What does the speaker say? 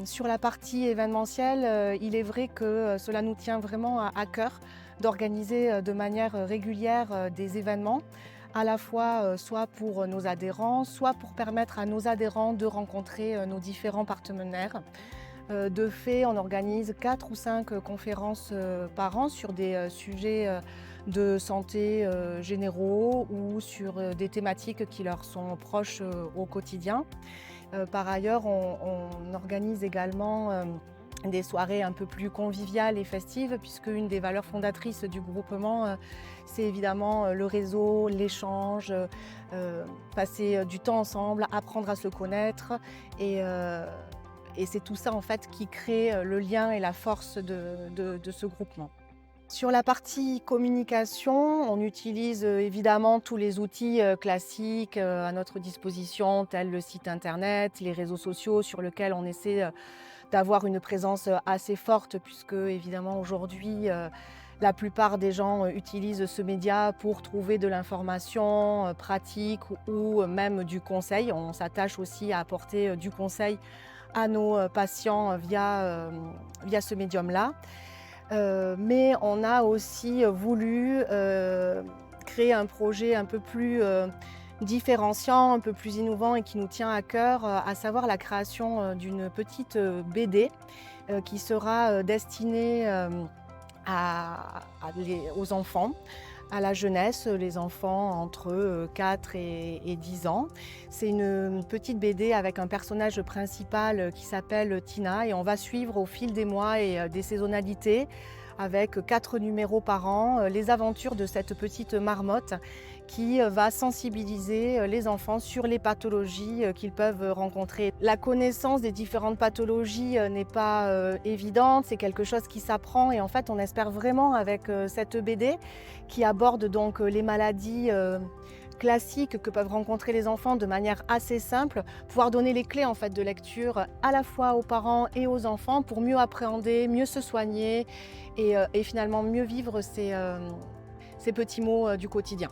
Sur la partie événementielle, il est vrai que cela nous tient vraiment à cœur d'organiser de manière régulière des événements, à la fois soit pour nos adhérents, soit pour permettre à nos adhérents de rencontrer nos différents partenaires. De fait, on organise 4 ou 5 conférences par an sur des sujets de santé généraux ou sur des thématiques qui leur sont proches au quotidien. Par ailleurs, on organise également des soirées un peu plus conviviales et festives, puisque une des valeurs fondatrices du groupement, c'est évidemment le réseau, l'échange, passer du temps ensemble, apprendre à se connaître. Et, euh, et c'est tout ça en fait qui crée le lien et la force de ce groupement. Sur la partie communication, on utilise évidemment tous les outils classiques à notre disposition, tels le site internet, les réseaux sociaux sur lesquels on essaie d'avoir une présence assez forte, puisque évidemment aujourd'hui la plupart des gens utilisent ce média pour trouver de l'information pratique ou même du conseil. On s'attache aussi à apporter du conseil à nos patients via ce médium-là. Mais on a aussi voulu créer un projet un peu plus différenciant, un peu plus innovant et qui nous tient à cœur, à savoir la création d'une petite BD qui sera destinée aux enfants, à la jeunesse, les enfants entre 4 et 10 ans. C'est une petite BD avec un personnage principal qui s'appelle Tina et on va suivre au fil des mois et des saisonnalités avec 4 numéros par an, les aventures de cette petite marmotte qui va sensibiliser les enfants sur les pathologies qu'ils peuvent rencontrer. La connaissance des différentes pathologies n'est pas évidente, c'est quelque chose qui s'apprend et en fait on espère vraiment avec cette BD qui aborde donc les maladies classiques que peuvent rencontrer les enfants de manière assez simple, pouvoir donner les clés en fait de lecture à la fois aux parents et aux enfants pour mieux appréhender, mieux se soigner et finalement mieux vivre ces petits maux du quotidien.